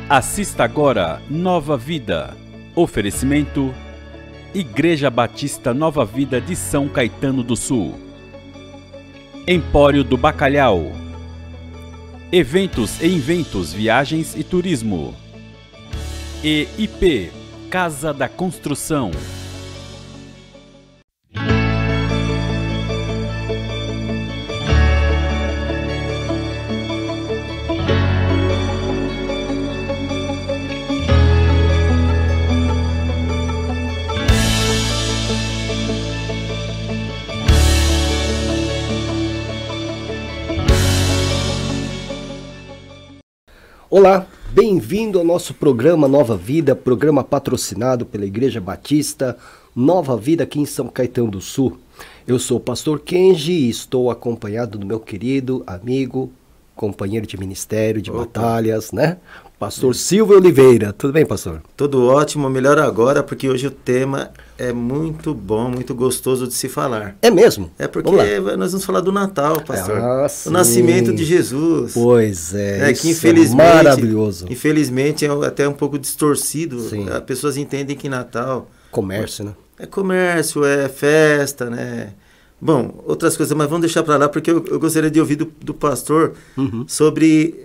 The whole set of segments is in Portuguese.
Assista agora Nova Vida. Oferecimento: Igreja Batista Nova Vida de São Caetano do Sul. Empório do Bacalhau. Eventos e Inventos, Viagens e Turismo. E IP, Casa da Construção. Olá, bem-vindo ao nosso programa Nova Vida, programa patrocinado pela Igreja Batista Nova Vida aqui em São Caetano do Sul. Eu sou o pastor Kenji e estou acompanhado do meu querido amigo, companheiro de ministério, de batalhas, né? Pastor Silvio Oliveira. Tudo bem, pastor? Tudo ótimo, melhor agora, porque hoje o tema é muito bom, muito gostoso de se falar. É mesmo? É porque nós vamos falar do Natal, pastor. Sim. O nascimento de Jesus. Pois é, que infelizmente, é maravilhoso. Infelizmente é até um pouco distorcido. Sim. As pessoas entendem que Natal... Comércio, né? É comércio, é festa, né? Bom, outras coisas, mas vamos deixar para lá, porque eu gostaria de ouvir do pastor sobre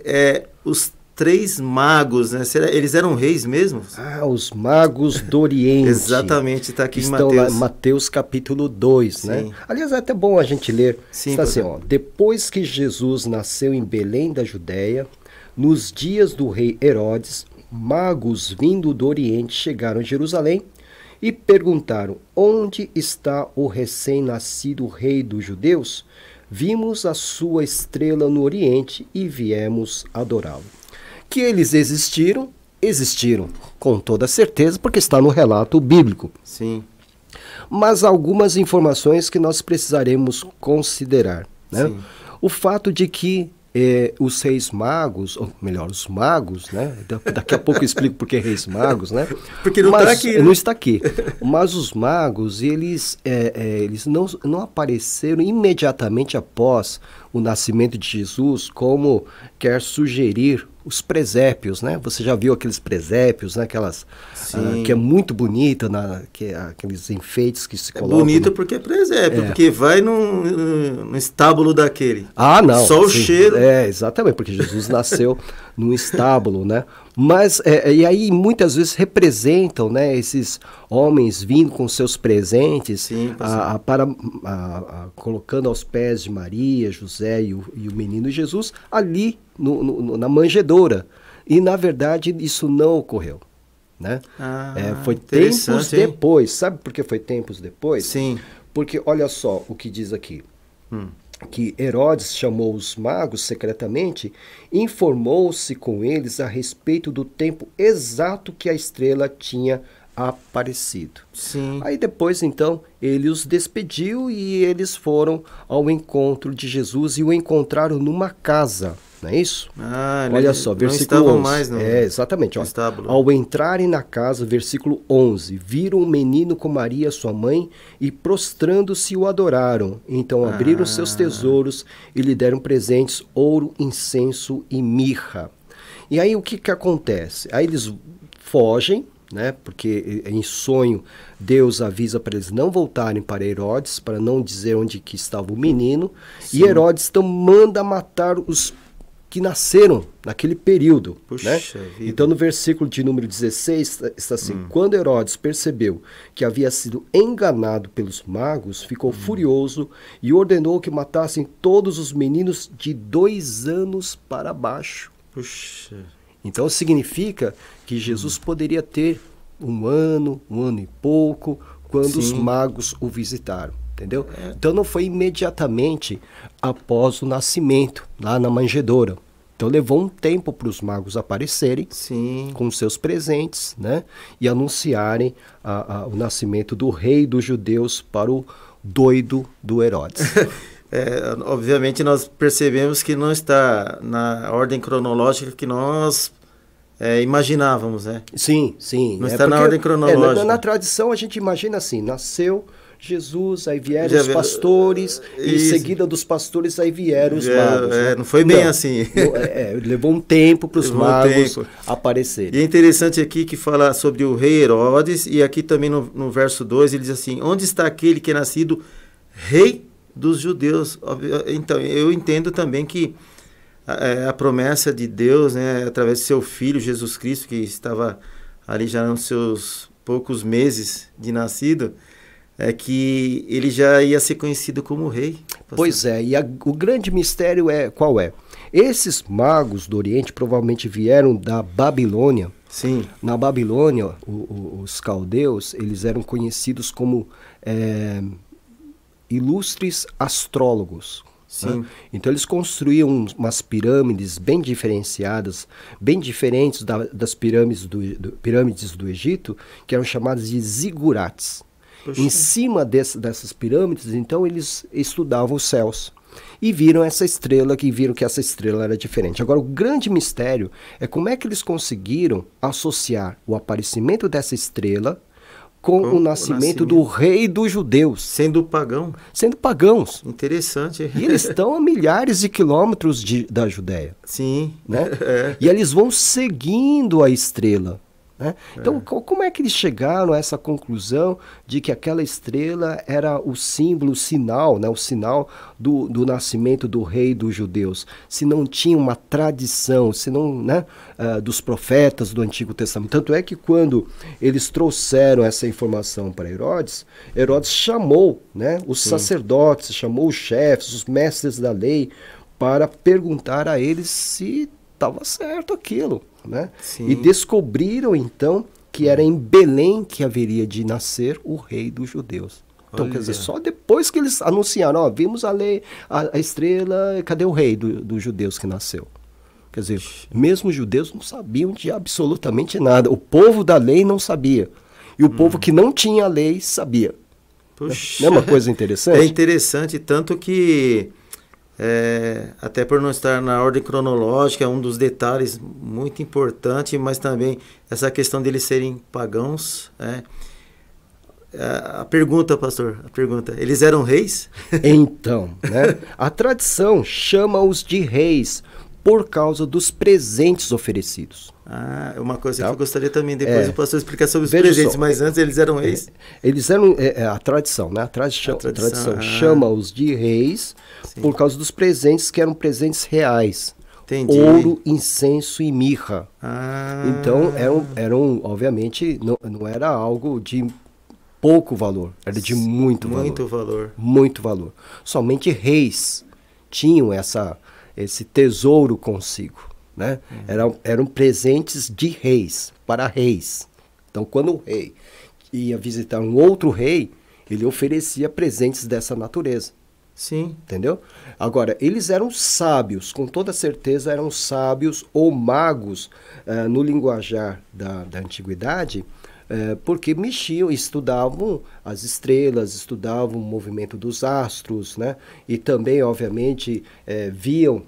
os 3 magos, né? Eles eram reis mesmo? Ah, os magos do Oriente. Exatamente, está aqui estão em Mateus. Lá, Mateus capítulo 2, né? Aliás, é até bom a gente ler. Sim, está assim, ó, depois que Jesus nasceu em Belém da Judéia, nos dias do rei Herodes, magos vindo do Oriente chegaram a Jerusalém e perguntaram: onde está o recém-nascido rei dos judeus? Vimos a sua estrela no Oriente e viemos adorá-lo. Que eles existiram com toda certeza, porque está no relato bíblico. Sim. Mas algumas informações que nós precisaremos considerar, né? Sim. O fato de que os reis magos, ou melhor, os magos, né? Daqui a pouco eu explico por que reis magos, né? Porque não está aqui. Não está aqui. Mas os magos, eles não apareceram imediatamente após o nascimento de Jesus, como quer sugerir os presépios, né? Você já viu aqueles presépios, né? Aquelas que é muito bonita, aqueles enfeites que se colocam. É bonito porque é presépio, porque vai no estábulo daquele. Ah, não. Só o cheiro. Exatamente, porque Jesus nasceu num estábulo, né? Mas, e aí muitas vezes representam, né, esses homens vindo com seus presentes, colocando aos pés de Maria, José e o menino Jesus ali na manjedoura. E, na verdade, isso não ocorreu, né? Foi tempos depois. Sabe por que foi tempos depois? Sim. Porque, olha só o que diz aqui. Que Herodes chamou os magos secretamente, informou-se com eles a respeito do tempo exato que a estrela tinha aparecido. Sim. Aí depois, então, ele os despediu e eles foram ao encontro de Jesus e o encontraram numa casa. Não é isso? Olha só, versículo 11. Mais no exatamente. Ó, ao entrarem na casa, versículo 11, viram um menino com Maria, sua mãe, e prostrando-se o adoraram. Então abriram seus tesouros e lhe deram presentes, ouro, incenso e mirra. E aí o que acontece? Aí eles fogem, né? Porque em sonho Deus avisa para eles não voltarem para Herodes, para não dizer onde que estava o menino. Sim. E Herodes então manda matar os que nasceram naquele período. Puxa, né? vida. Então no versículo de número 16 está assim: quando Herodes percebeu que havia sido enganado pelos magos, ficou furioso e ordenou que matassem todos os meninos de 2 anos para baixo. Puxa. Então significa que Jesus poderia ter 1 ano e pouco, quando os magos o visitaram. Entendeu? Então não foi imediatamente após o nascimento, lá na manjedoura. Então levou um tempo para os magos aparecerem com seus presentes, né? E anunciarem o nascimento do rei dos judeus para o doido do Herodes. Obviamente nós percebemos que não está na ordem cronológica que nós imaginávamos, né? Sim. Não está na ordem cronológica. Na tradição a gente imagina assim: nasceu Jesus, aí vieram os pastores, e em seguida dos pastores aí vieram os magos. Né? Não foi bem assim. Levou um tempo para os magos aparecerem. E é interessante aqui que fala sobre o rei Herodes, e aqui também no verso 2 ele diz assim, onde está aquele que é nascido rei dos judeus? Então, eu entendo também que a promessa de Deus, né, através de seu filho Jesus Cristo, que estava ali já nos seus poucos meses de nascido, é que ele já ia ser conhecido como rei. Pastor. Pois é, e o grande mistério qual é? Esses magos do Oriente provavelmente vieram da Babilônia. Sim. Na Babilônia, os caldeus, eles eram conhecidos como ilustres astrólogos. Sim. Né? Então eles construíam umas pirâmides bem diferenciadas, bem diferentes das pirâmides do Egito, que eram chamadas de zigurates. Poxa. Em cima dessas pirâmides, então, eles estudavam os céus e viram essa estrela, viram que essa estrela era diferente. Agora, o grande mistério é como é que eles conseguiram associar o aparecimento dessa estrela com o nascimento do rei dos judeus. Sendo pagão? Sendo pagãos. Interessante. E eles estão a milhares de quilômetros da Judéia. Sim. Né? E eles vão seguindo a estrela. Né? Então, como é que eles chegaram a essa conclusão de que aquela estrela era o símbolo, o sinal, né? O sinal do nascimento do rei dos judeus? Se não tinha uma tradição, se não, né? Dos profetas do Antigo Testamento. Tanto é que quando eles trouxeram essa informação para Herodes, Herodes chamou, né? Os sacerdotes, chamou os chefes, os mestres da lei, para perguntar a eles se estava certo aquilo. Né? E descobriram então que era em Belém que haveria de nascer o rei dos judeus. Então, quer dizer, só depois que eles anunciaram, vimos a estrela, cadê o rei dos judeus que nasceu? Quer dizer, mesmo os judeus não sabiam de absolutamente nada. O povo da lei não sabia. E o povo que não tinha lei sabia. Puxa. Não é uma coisa interessante? É interessante, tanto que até por não estar na ordem cronológica, é um dos detalhes muito importante, mas também essa questão deles serem pagãos. A pergunta, pastor, eles eram reis? Então, né, a tradição chama-os de reis por causa dos presentes oferecidos. Uma coisa que eu gostaria também depois o pastor explicar sobre os presentes, mas antes eles eram reis? Eles eram, a tradição, né? A tradição chama-os de reis por causa dos presentes que eram presentes reais. Entendi. Ouro, incenso e mirra. Então, eram obviamente, não era algo de pouco valor, era de muito valor. Muito valor. Somente reis tinham esse tesouro consigo. Né? Eram presentes de reis, para reis. Então, quando o rei ia visitar um outro rei, ele oferecia presentes dessa natureza. Sim. Entendeu? Agora, eles eram sábios, com toda certeza eram sábios ou magos no linguajar da antiguidade, porque mexiam, estudavam as estrelas, estudavam o movimento dos astros, né? E também, obviamente, viam...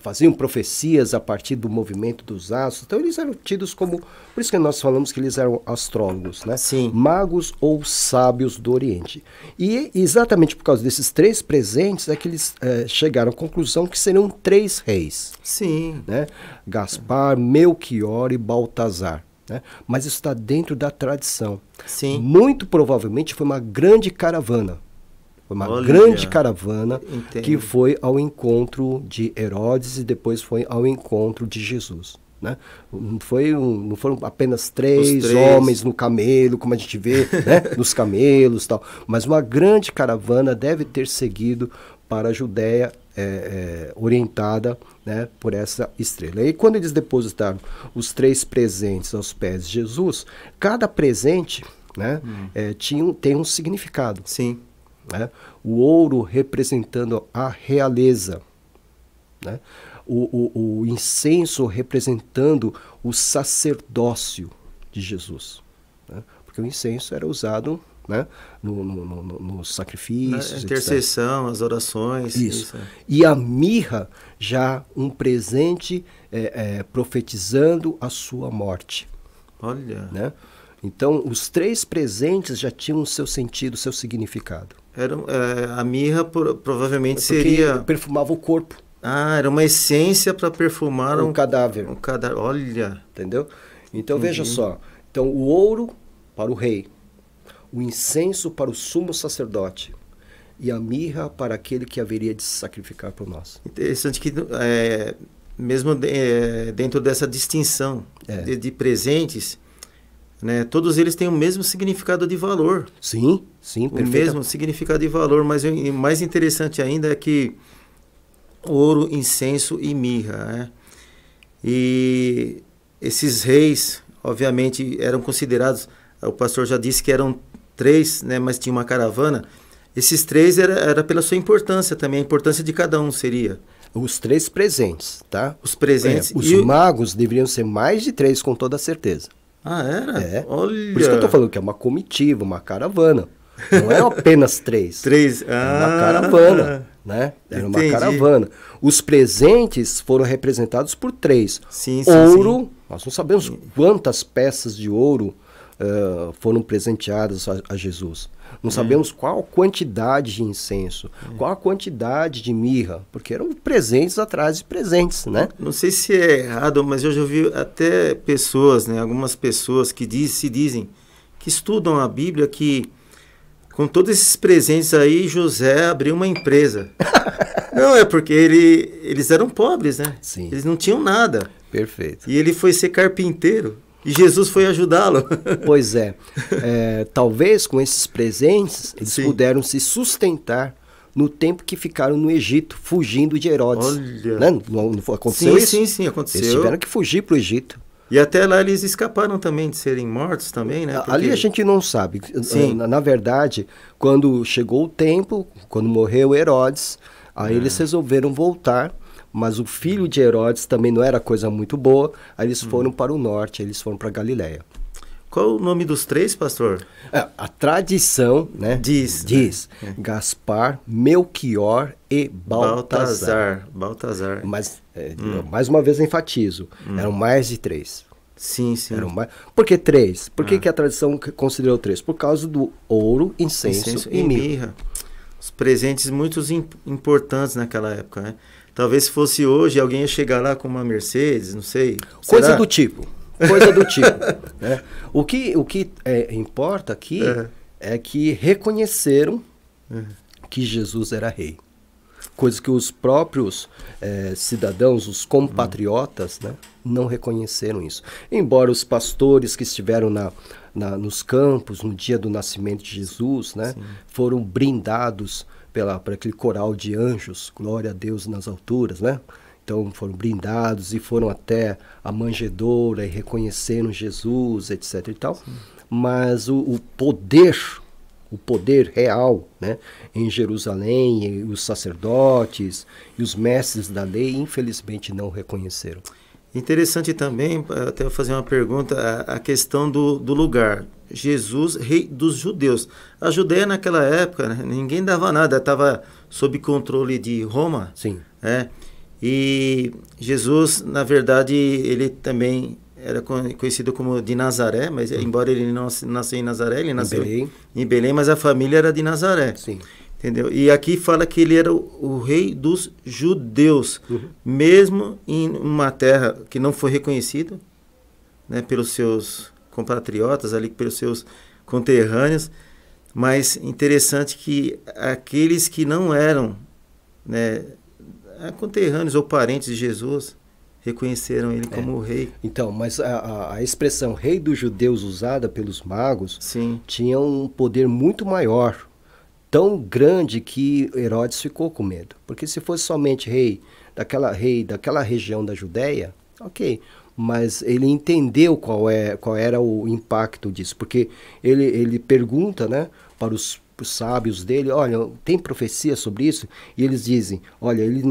faziam profecias a partir do movimento dos astros. Então eles eram tidos como, por isso que nós falamos que eles eram astrólogos, né? Sim. Magos ou sábios do Oriente. E exatamente por causa desses três presentes é que eles chegaram à conclusão que seriam 3 reis. Sim. Né? Gaspar, Melquior e Baltazar. Né? Mas isso está dentro da tradição. Sim. Muito provavelmente foi uma grande caravana. Foi uma grande caravana que foi ao encontro de Herodes e depois foi ao encontro de Jesus. Né? Não foram apenas três homens no camelo, como a gente vê, né? Nos camelos e tal. Mas uma grande caravana deve ter seguido para a Judéia, orientada, né, por essa estrela. E quando eles depositaram os 3 presentes aos pés de Jesus, cada presente, né, tem um significado. Sim. Né? O ouro representando a realeza, né? O incenso representando o sacerdócio de Jesus, né? Porque o incenso era usado, né, nos sacrifícios, a intercessão, etc. As orações. Isso. E a mirra, já um presente profetizando a sua morte. Olha. Né? Então, os 3 presentes já tinham o seu sentido, o seu significado. A mirra provavelmente Porque seria... perfumava o corpo. Ah, era uma essência para perfumar um cadáver. Um cadáver, olha. Entendeu? Então, veja só. Então, o ouro para o rei, o incenso para o sumo sacerdote e a mirra para aquele que haveria de se sacrificar por nós. Interessante que, mesmo dentro dessa distinção de presentes, né, todos eles têm o mesmo significado de valor. Sim, sim, perfeito. O mesmo significado de valor, mas o mais interessante ainda é que ouro, incenso e mirra, né? E esses reis, obviamente, eram considerados, o pastor já disse que eram 3, né, mas tinha uma caravana. Esses 3 era pela sua importância também, a importância de cada um seria. Os 3 presentes, tá? Os presentes. Os magos deveriam ser mais de 3, com toda certeza. Ah, era? Olha. Por isso que eu estou falando que é uma comitiva, uma caravana. Não é apenas 3. 3. Era uma caravana, né? Era uma caravana. Os presentes foram representados por 3. Sim, ouro, sim. Nós não sabemos quantas peças de ouro foram presenteadas a Jesus. Não sabemos qual a quantidade de incenso, qual a quantidade de mirra, porque eram presentes atrás de presentes, né? Não sei se é errado, mas eu já ouvi até pessoas, né, algumas pessoas que se dizem, que estudam a Bíblia, que com todos esses presentes aí, José abriu uma empresa. Não, é porque eles eram pobres, né? Sim. Eles não tinham nada. Perfeito. E ele foi ser carpinteiro. E Jesus foi ajudá-lo. Pois é. Talvez com esses presentes, eles puderam se sustentar no tempo que ficaram no Egito, fugindo de Herodes. Olha. Né? Não aconteceu isso? Sim, aconteceu. Eles tiveram que fugir para o Egito. E até lá eles escaparam também de serem mortos também, né? Porque... Ali a gente não sabe. Na verdade, quando chegou o tempo, quando morreu Herodes, aí eles resolveram voltar. Mas o filho de Herodes também não era coisa muito boa. Aí eles foram para o norte, eles foram para Galiléia. Qual o nome dos 3, pastor? A tradição, né, diz Gaspar, Melquior e Baltazar. Mas, mais uma vez enfatizo, eram mais de 3. Sim. Por que 3? Por que a tradição considerou 3? Por causa do ouro, incenso e mirra. Os presentes muito importantes naquela época, né? Talvez se fosse hoje, alguém ia chegar lá com uma Mercedes, não sei. Coisa do tipo. Né? O que importa aqui é que reconheceram que Jesus era rei. Coisa que os próprios cidadãos, os compatriotas, né, não reconheceram isso. Embora os pastores que estiveram nos campos no dia do nascimento de Jesus, né, foram brindados por aquele coral de anjos, glória a Deus nas alturas, né? Então foram brindados e foram até a manjedoura e reconheceram Jesus, etc. e tal. Sim. Mas o poder real, né, em Jerusalém, e os sacerdotes e os mestres da lei, infelizmente não reconheceram. Interessante também, até vou fazer uma pergunta, a questão do lugar. Jesus, rei dos judeus. A Judéia naquela época, né, ninguém dava nada, estava sob controle de Roma. Sim. E Jesus, na verdade, ele também era conhecido como de Nazaré, mas embora ele não nasceu em Nazaré, ele nasceu em Belém, mas a família era de Nazaré. Sim. Entendeu? E aqui fala que ele era o rei dos judeus, mesmo em uma terra que não foi reconhecida, né, pelos seus compatriotas, ali pelos seus conterrâneos, mas interessante que aqueles que não eram, né, conterrâneos ou parentes de Jesus reconheceram ele como o rei. Então, mas a expressão rei dos judeus usada pelos magos tinha um poder muito maior, tão grande que Herodes ficou com medo. Porque se fosse somente rei daquela região da Judéia, ok, mas ele entendeu qual era o impacto disso, porque ele pergunta, né, para os sábios dele, olha, tem profecia sobre isso? E eles dizem, olha, ele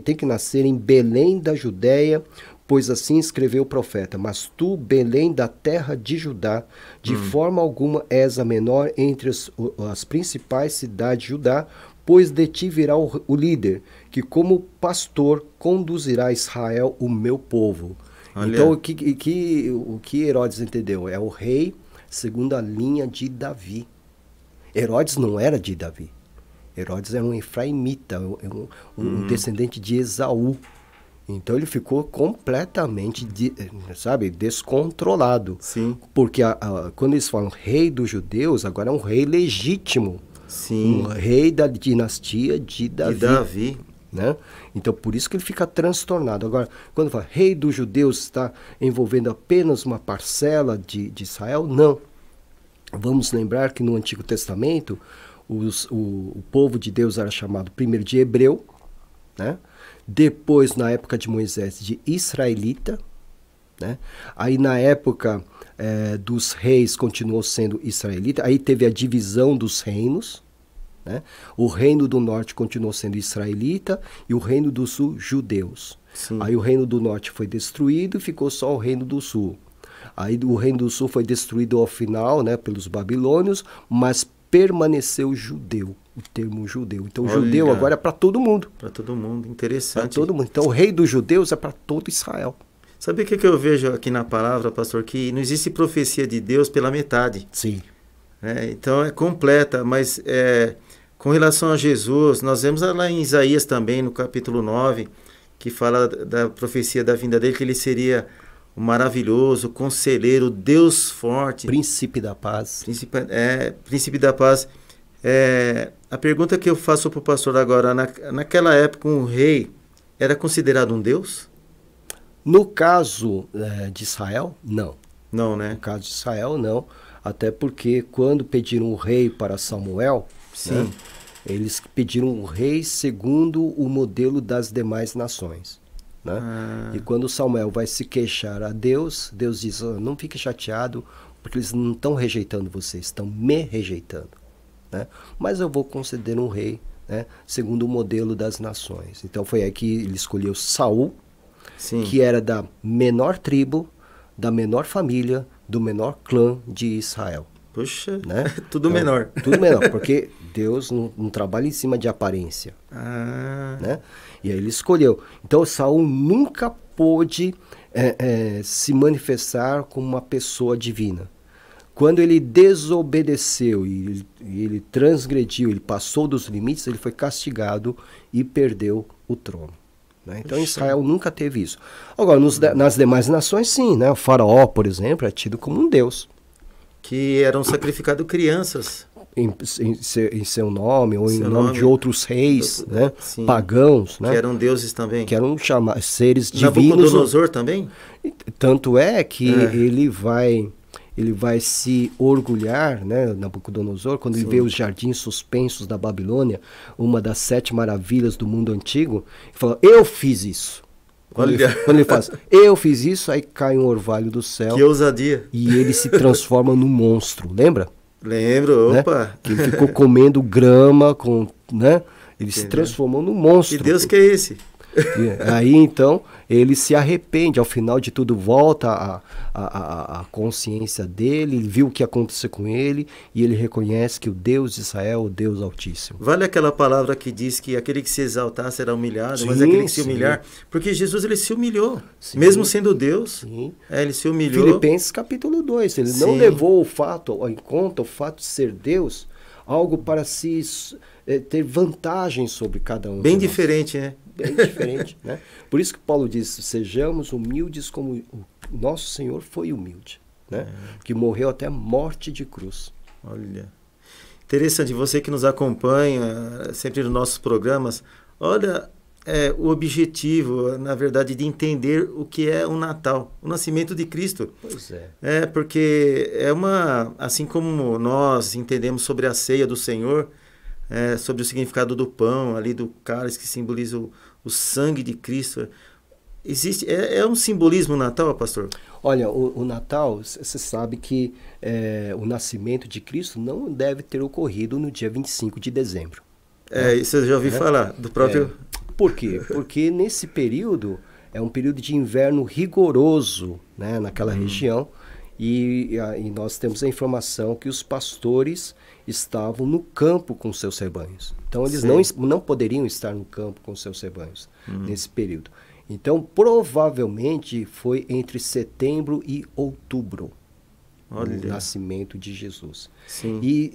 tem que nascer em Belém da Judéia, pois assim escreveu o profeta, mas tu, Belém da terra de Judá, de forma alguma és a menor entre as principais cidades de Judá, pois de ti virá o líder, que como pastor conduzirá Israel, o meu povo. Olha. Então, o que Herodes entendeu? É o rei segundo a linha de Davi. Herodes não era de Davi. Herodes era um efraimita, um descendente de Esaú. Então ele ficou completamente, descontrolado. Sim. Porque quando eles falam rei dos judeus, agora é um rei legítimo. Sim. Um rei da dinastia de Davi. De Davi. Né? Então por isso que ele fica transtornado. Agora, quando fala rei dos judeus, está envolvendo apenas uma parcela de Israel? Não. Vamos lembrar que no Antigo Testamento, o povo de Deus era chamado primeiro de hebreu, né? Depois, na época de Moisés, de israelita, né? Aí na época dos reis continuou sendo israelita, aí teve a divisão dos reinos, né? O reino do norte continuou sendo israelita e o reino do sul, judeus. Sim. Aí o reino do norte foi destruído e ficou só o reino do sul. Aí o reino do sul foi destruído ao final, né, pelos babilônios, mas permaneceu judeu, o termo judeu. Então, Olha, judeu agora é para todo mundo. Para todo mundo, interessante. Para todo mundo. Então, o rei dos judeus é para todo Israel. Sabe o que eu vejo aqui na palavra, pastor? Que não existe profecia de Deus pela metade. Sim. Então, é completa, mas com relação a Jesus, nós vemos lá em Isaías também, no capítulo 9, que fala da profecia da vinda dele, que ele seria o maravilhoso, conselheiro, Deus forte. Príncipe da paz. Príncipe da paz. A pergunta que eu faço para o pastor agora, naquela época um rei era considerado um Deus? No caso de Israel, não. Não, né? No caso de Israel, não. Até porque quando pediram um rei para Samuel, sim, né, eles pediram um rei segundo o modelo das demais nações. Né? E quando Samuel vai se queixar a Deus, Deus diz, não fique chateado, porque eles não estão rejeitando vocês, estão me rejeitando. Né? Mas eu vou conceder um rei, né, segundo o modelo das nações. Então foi aí que ele escolheu Saul, sim, que era da menor tribo, da menor família, do menor clã de Israel. Puxa, né? Tudo então, menor. Tudo menor, porque Deus não trabalha em cima de aparência. Né? E aí ele escolheu. Então Saul nunca pôde se manifestar como uma pessoa divina. Quando ele desobedeceu e ele transgrediu, ele passou dos limites, ele foi castigado e perdeu o trono. Né? Então Israel nunca teve isso. Agora, nas demais nações, sim. Né? O faraó, por exemplo, é tido como um deus. Que eram sacrificados crianças. Em seu nome, ou em nome de outros reis, né? Pagãos. Né? Que eram deuses também. Que eram seres divinos. Nabucodonosor também? Tanto é que ele vai se orgulhar, né, Nabucodonosor, quando ele vê os jardins suspensos da Babilônia, uma das 7 maravilhas do mundo antigo, e fala, eu fiz isso. Quando ele faz, eu fiz isso, aí cai um orvalho do céu. Que ousadia. E ele se transforma num monstro, lembra? Lembro, opa. Né? Que ele ficou comendo grama, né? Ele se transformou num monstro. Que Deus que é esse? Aí então ele se arrepende, ao final de tudo volta a consciência dele, ele viu o que aconteceu com ele e ele reconhece que o Deus de Israel é o Deus Altíssimo. Vale aquela palavra que diz que aquele que se exaltar será humilhado, mas aquele que se humilhar, porque Jesus ele se humilhou, mesmo sendo Deus, ele se humilhou. Filipenses capítulo 2, ele não levou em conta o fato de ser Deus, algo para ter vantagem sobre cada um. Bem diferente, né? Bem diferente, né? Por isso que Paulo diz, sejamos humildes como o nosso Senhor foi humilde, né? Que morreu até morte de cruz. Olha, interessante, você que nos acompanha sempre nos nossos programas, olha o objetivo, na verdade, de entender o que é o Natal, o nascimento de Cristo. Pois é. Porque assim como nós entendemos sobre a ceia do Senhor, sobre o significado do pão, ali do cálice que simboliza o sangue de Cristo. Existe, um simbolismo o Natal, pastor? Olha, o Natal, você sabe que o nascimento de Cristo não deve ter ocorrido no dia 25 de dezembro. Isso eu já ouvi falar, do próprio... Por quê? Porque nesse período, é um período de inverno rigoroso, né, naquela região, e nós temos a informação que os pastores estavam no campo com seus rebanhos. Então eles não poderiam estar no campo com seus rebanhos nesse período. Então, provavelmente foi entre setembro e outubro. Olha. O nascimento de Jesus. Sim. E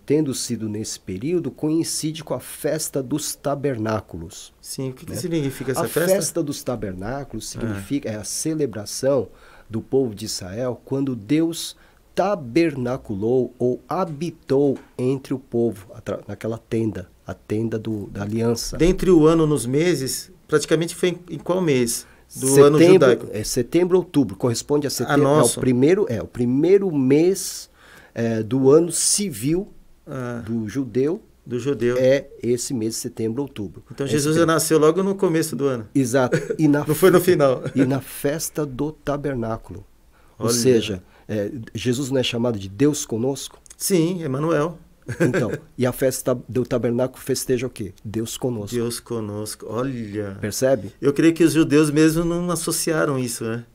tendo sido nesse período, coincide com a festa dos tabernáculos. Sim, o que né? significa essa A festa dos tabernáculos significa a celebração do povo de Israel quando Deus tabernaculou ou habitou entre o povo, naquela tenda, a tenda da aliança. Dentre o ano nos meses, praticamente foi em qual mês? Do ano judaico. Setembro, outubro, corresponde a setembro. O primeiro mês do ano civil do judeu. Do judeu. É esse mês de setembro, outubro. Então Jesus já nasceu logo no começo do ano. Exato. Não foi no final. E na festa do tabernáculo. Olha. Ou seja, Jesus não é chamado de Deus conosco? Sim, Emanuel. Então, e a festa do tabernáculo festeja o quê? Deus conosco. Deus conosco, olha. Percebe? Eu creio que os judeus mesmo não associaram isso, né?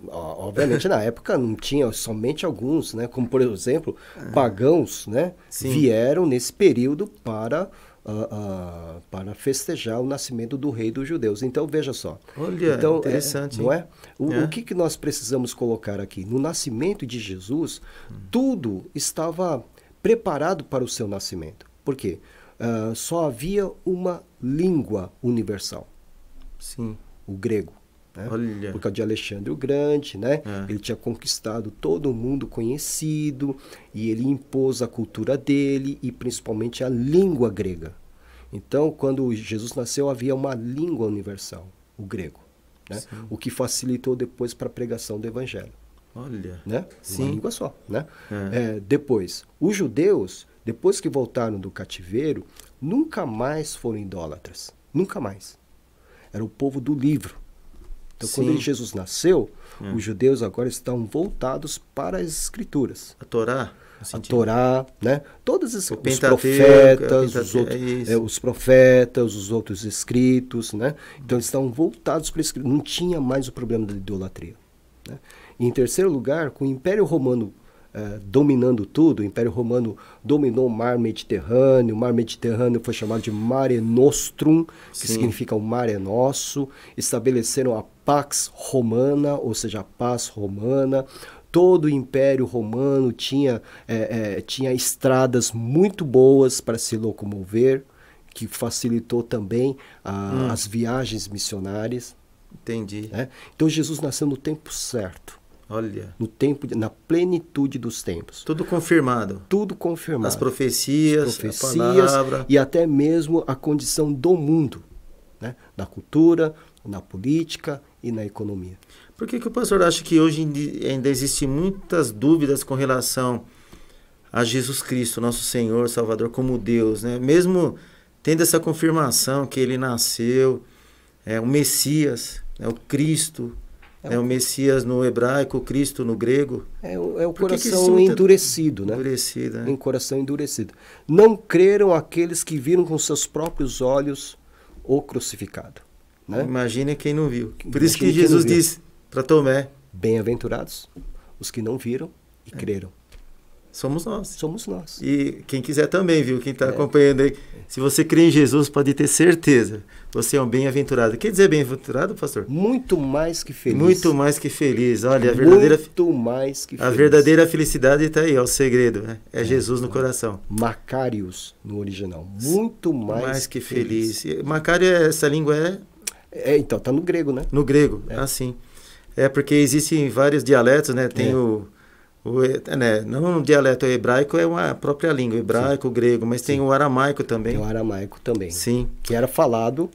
Obviamente na época não tinha, somente alguns, né? Como por exemplo, pagãos, né? Vieram nesse período para festejar o nascimento do rei dos judeus. Então, veja só. Olha, então, interessante. Não é? O que nós precisamos colocar aqui? No nascimento de Jesus, tudo estava preparado para o seu nascimento. Por quê? Só havia uma língua universal. Sim. O grego. Né? Olha. Por causa de Alexandre o Grande, né? Ele tinha conquistado todo o mundo conhecido e ele impôs a cultura dele e principalmente a língua grega. Então, quando Jesus nasceu, havia uma língua universal, o grego. Né? O que facilitou depois para a pregação do evangelho. Olha. Né? Sim. Uma língua só. Né? Depois, os judeus, depois que voltaram do cativeiro, nunca mais foram idólatras. Nunca mais. Era o povo do livro. Então, quando Jesus nasceu, os judeus agora estão voltados para as escrituras. A Torá? A Torá, né? Todos os profetas, os outros escritos, né? Então, eles estão voltados para o escrito. Não tinha mais o problema da idolatria. Né? E, em terceiro lugar, com o Império Romano dominando tudo, o Império Romano dominou o Mar Mediterrâneo foi chamado de Mare Nostrum, que significa o mar é nosso, estabeleceram a Pax Romana, ou seja, a paz romana. Todo o Império Romano tinha estradas muito boas para se locomover, que facilitou também as viagens missionárias. Entendi. Né? Então Jesus nasceu no tempo certo. Olha. Na plenitude dos tempos. Tudo confirmado. Tudo confirmado. As profecias, a palavra. E até mesmo a condição do mundo. Né? Na cultura, na política e na economia. Por que o pastor acha que hoje ainda existem muitas dúvidas com relação a Jesus Cristo, nosso Senhor, Salvador, como Deus, né? Mesmo tendo essa confirmação que ele nasceu, é o Messias, é o Cristo, o Messias no hebraico, o Cristo no grego. É o coração endurecido, né? Endurecido, né? Um coração endurecido. Não creram aqueles que viram com seus próprios olhos o crucificado. Né? Imagine quem não viu. Por isso que Jesus disse para Tomé: bem-aventurados os que não viram e creram. Somos nós. Somos nós. E quem quiser também, viu? Quem está acompanhando aí. Se você crê em Jesus, pode ter certeza. Você é um bem-aventurado. Quer dizer bem-aventurado, pastor? Muito mais que feliz. Muito mais que feliz. Olha, muito mais que feliz. A verdadeira felicidade está aí, é o segredo. Né? É Jesus no coração. Macarius, no original. Muito mais que feliz. Macário, essa língua então, está no grego, né? No grego, assim. É porque existem vários dialetos, né? Tem não o dialeto hebraico, é uma própria língua, hebraico, grego, mas tem o aramaico também. Tem o aramaico também. Sim. Que era falado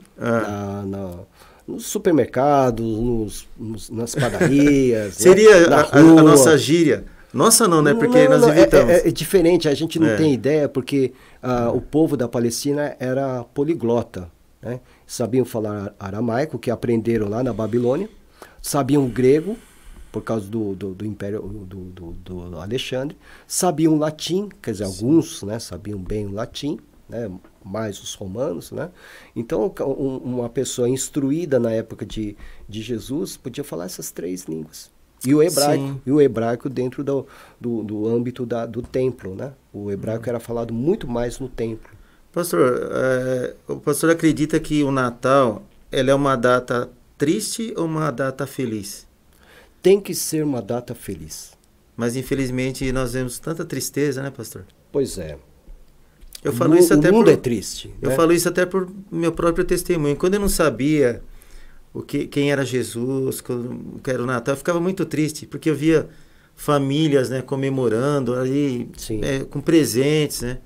nos supermercados, nas padarias. Seria a nossa gíria. Nossa não, né? Porque nós inventamos. É diferente, a gente não tem ideia, porque o povo da Palestina era poliglota. Né? Sabiam falar aramaico, que aprenderam lá na Babilônia, sabiam grego, por causa do Império do Alexandre, sabiam latim, quer dizer, alguns, né, sabiam bem o latim, né, mais os romanos, né? Então, uma pessoa instruída na época de Jesus podia falar essas três línguas. E o hebraico dentro do âmbito do templo, né? O hebraico era falado muito mais no templo. Pastor, o pastor acredita que o Natal ela é uma data triste ou uma data feliz? Tem que ser uma data feliz. Mas infelizmente nós vemos tanta tristeza, né, pastor? Pois é. Eu falo isso até o mundo é triste. Eu né? falo isso até por meu próprio testemunho. Quando eu não sabia quem era Jesus, que era o Natal, eu ficava muito triste, porque eu via famílias, né, comemorando ali, com presentes, né?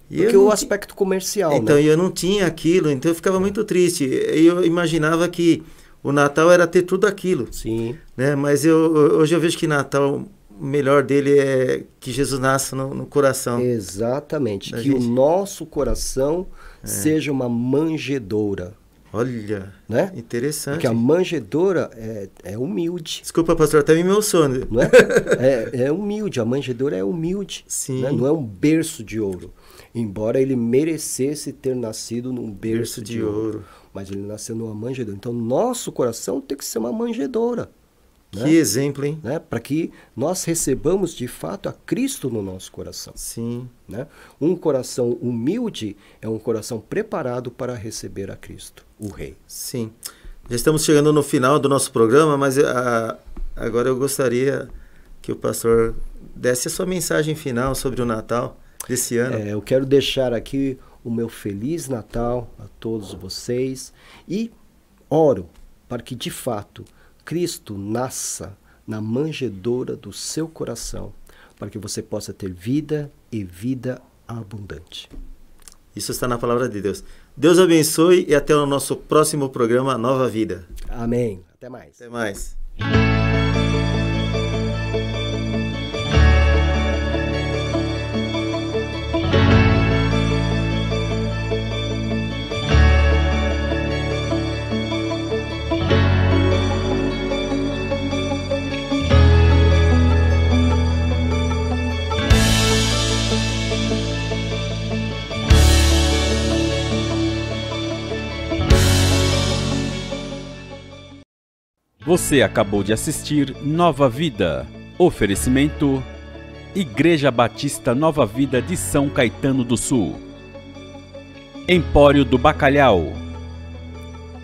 E porque o aspecto comercial, então, né? eu não tinha aquilo, então eu ficava muito triste. Eu imaginava que o Natal era ter tudo aquilo. Sim. Né? Mas hoje eu vejo que Natal, o melhor dele é que Jesus nasça no coração. Exatamente. Que o nosso coração seja uma manjedoura. Olha, né? Interessante. Porque a manjedoura é humilde. Desculpa, pastor, até me emociono. Não é? É humilde, a manjedoura é humilde. Sim. Né? Não é um berço de ouro. Embora ele merecesse ter nascido num berço de ouro. Mas ele nasceu numa manjedoura. Então, nosso coração tem que ser uma manjedoura. Que né? exemplo, hein? Né? Para que nós recebamos, de fato, a Cristo no nosso coração. Sim. Né? Um coração humilde é um coração preparado para receber a Cristo, o Rei. Sim. Já estamos chegando no final do nosso programa, mas agora eu gostaria que o pastor desse a sua mensagem final sobre o Natal desse ano. Eu quero deixar aqui o meu Feliz Natal a todos vocês e oro para que, de fato, Cristo nasça na manjedoura do seu coração, para que você possa ter vida e vida abundante. Isso está na palavra de Deus. Deus abençoe e até o nosso próximo programa Nova Vida. Amém. Até mais. Até mais. Você acabou de assistir Nova Vida. Oferecimento: Igreja Batista Nova Vida de São Caetano do Sul. Empório do Bacalhau.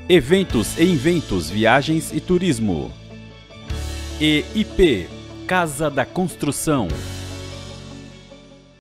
Eventos e inventos, viagens e turismo. EIP Casa da Construção.